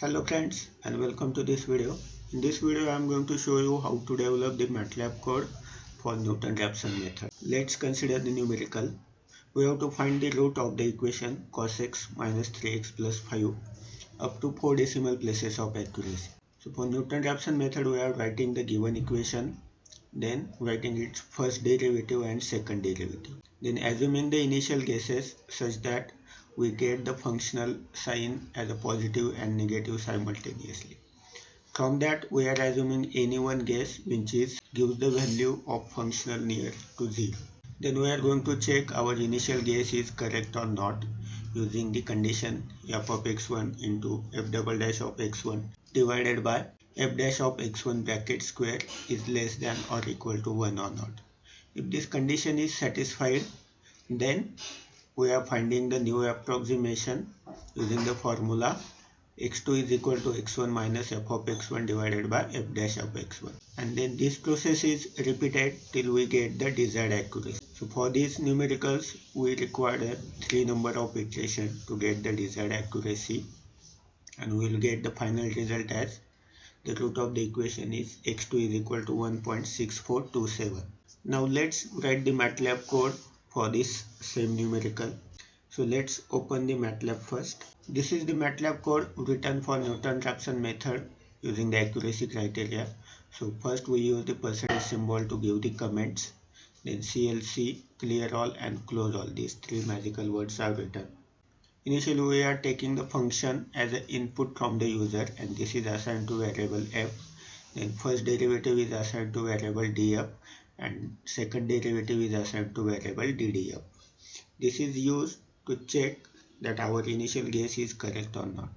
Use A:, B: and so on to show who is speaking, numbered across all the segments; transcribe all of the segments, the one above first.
A: Hello friends and welcome to this video. In this video I am going to show you how to develop the MATLAB code for Newton-Raphson method. Let's consider the numerical. We have to find the root of the equation cos x minus 3x plus 5 up to 4 decimal places of accuracy. So for Newton-Raphson method we are writing the given equation, then writing its first derivative and second derivative. Then assuming the initial guesses such that we get the functional sign as a positive and negative simultaneously. From that we are assuming any one guess which gives the value of functional near to 0. Then we are going to check our initial guess is correct or not using the condition f of x1 into f double dash of x1 divided by f dash of x1 bracket square is less than or equal to 1 or not. If this condition is satisfied, then we are finding the new approximation using the formula x2 is equal to x1 minus f of x1 divided by f dash of x1, and then this process is repeated till we get the desired accuracy. So for these numericals we require a 3 number of iterations to get the desired accuracy, and we will get the final result as the root of the equation is x2 is equal to 1.6427. Now let's write the MATLAB code for this same numerical. So let's open the MATLAB first. This is the MATLAB code written for Newton-Raphson method using the accuracy criteria. So first we use the percentage symbol to give the comments. Then CLC, clear all and close all. These three magical words are written. Initially we are taking the function as an input from the user, and this is assigned to variable f. Then first derivative is assigned to variable df and second derivative is assigned to variable ddf. This is used to check that our initial guess is correct or not.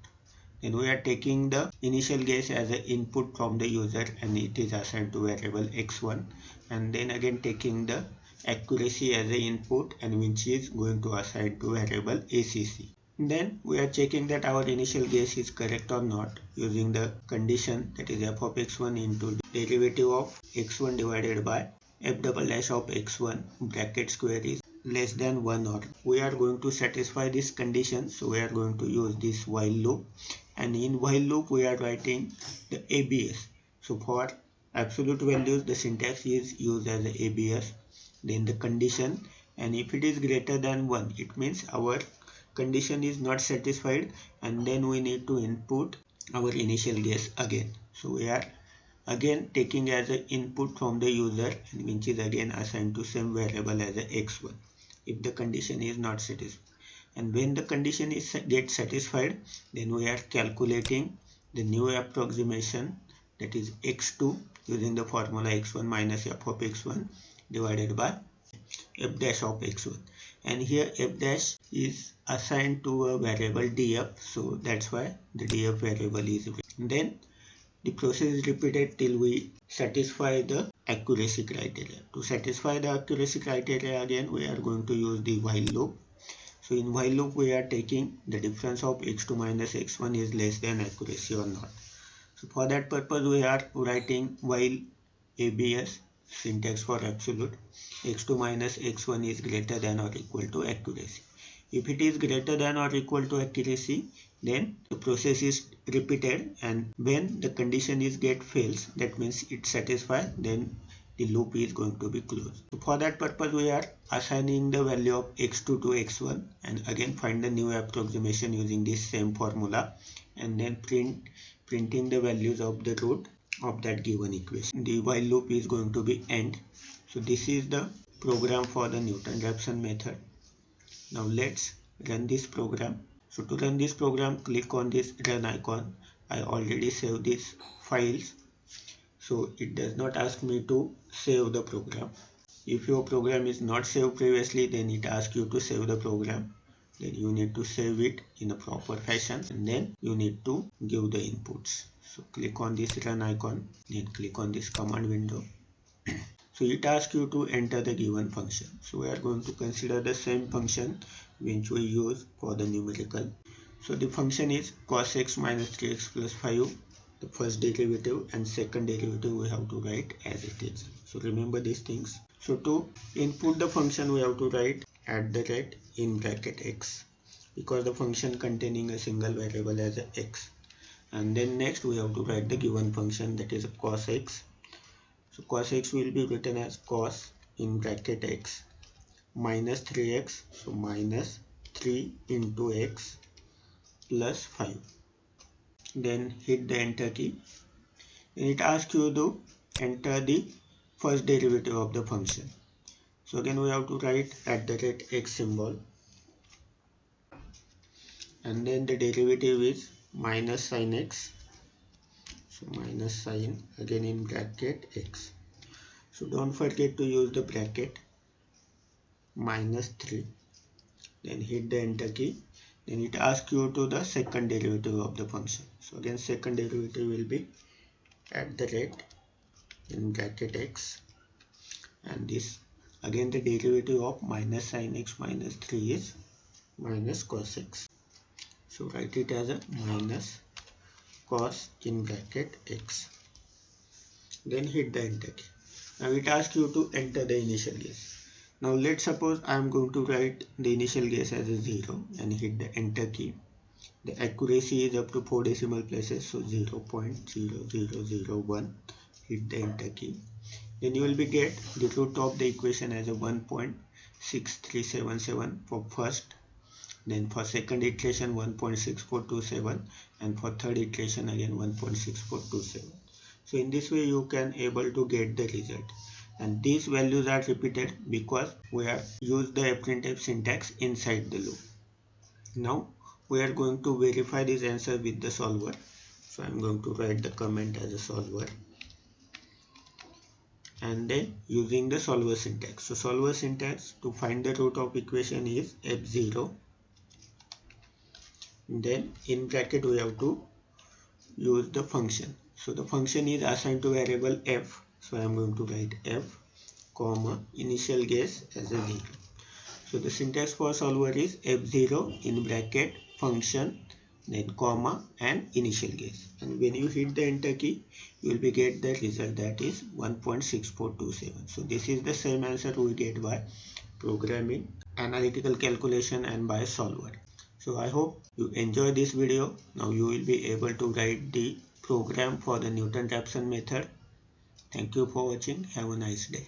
A: Then we are taking the initial guess as an input from the user and it is assigned to variable x1, and then again taking the accuracy as an input and which is going to assign to variable acc. Then we are checking that our initial guess is correct or not using the condition that is f of x1 into derivative of x1 divided by f double dash of x1 bracket square is less than 1 or. We are going to satisfy this condition, so we are going to use this while loop, and in while loop we are writing the ABS. So for absolute values the syntax is used as the ABS, then the condition, and if it is greater than 1 it means our condition is not satisfied, and then we need to input our initial guess again. So we are again taking as an input from the user and which is again assigned to same variable as a x1 if the condition is not satisfied. And when the condition is gets satisfied, then we are calculating the new approximation, that is x2, using the formula x1 minus f of x1 divided by f dash of x1, and here f dash is assigned to a variable df, so that's why the df variable is written. Then the process is repeated till we satisfy the accuracy criteria. To satisfy the accuracy criteria again we are going to use the while loop. So in while loop we are taking the difference of x2 minus x1 is less than accuracy or not. So for that purpose we are writing while ABS, syntax for absolute, x2 minus x1 is greater than or equal to accuracy. If it is greater than or equal to accuracy, then the process is repeated, and when the condition is get fails, that means it satisfies, then the loop is going to be closed. So for that purpose we are assigning the value of x2 to x1 and again find the new approximation using this same formula, and then printing the values of the root of that given equation. The while loop is going to be end. So this is the program for the Newton-Raphson method. Now let's run this program. So to run this program, click on this run icon. I already saved these files, so it does not ask me to save the program. If your program is not saved previously, then it asks you to save the program. Then you need to save it in a proper fashion, and then you need to give the inputs. So click on this run icon, then click on this command window. So it asks you to enter the given function. So we are going to consider the same function which we use for the numerical. So the function is cos x minus 3x plus 5, the first derivative, and second derivative we have to write as it is. So remember these things. So to input the function we have to write @ in bracket x, because the function containing a single variable as a x. and then next we have to write the given function, that is cos x. So cos x will be written as cos in bracket x minus 3x, so minus 3 into x plus 5. Then hit the enter key, and it asks you to enter the first derivative of the function. So again we have to write @x symbol, and then the derivative is minus sin x, so minus sin again in bracket x. So don't forget to use the bracket, minus 3, then hit the enter key, then it asks you to the second derivative of the function. So again second derivative will be in bracket x, and this again the derivative of minus sin x minus 3 is minus cos x. So write it as a minus cos in bracket x, then hit the enter key. Now it asks you to enter the initial guess. Now let's suppose I am going to write the initial guess as a 0 and hit the enter key. The accuracy is up to 4 decimal places, so 0.0001. Hit the enter key. Then you will be get the root of the equation as a 1.6377 for first. Then for second iteration 1.6427, and for third iteration again 1.6427. So in this way you can able to get the result, and these values are repeated because we have used the printf syntax inside the loop. Now we are going to verify this answer with the solver. So I am going to write the comment as a solver, and then using the solver syntax. So solver syntax to find the root of equation is f0. Then in bracket we have to use the function. So the function is assigned to variable f. So I am going to write f, comma, initial guess as a 0. So the syntax for solver is f0 in bracket function, then comma and initial guess. And when you hit the enter key, you will be get the result, that is 1.6427. So this is the same answer we get by programming, analytical calculation, and by solver. So I hope you enjoy this video. Now you will be able to write the program for the Newton-Raphson method. Thank you for watching. Have a nice day.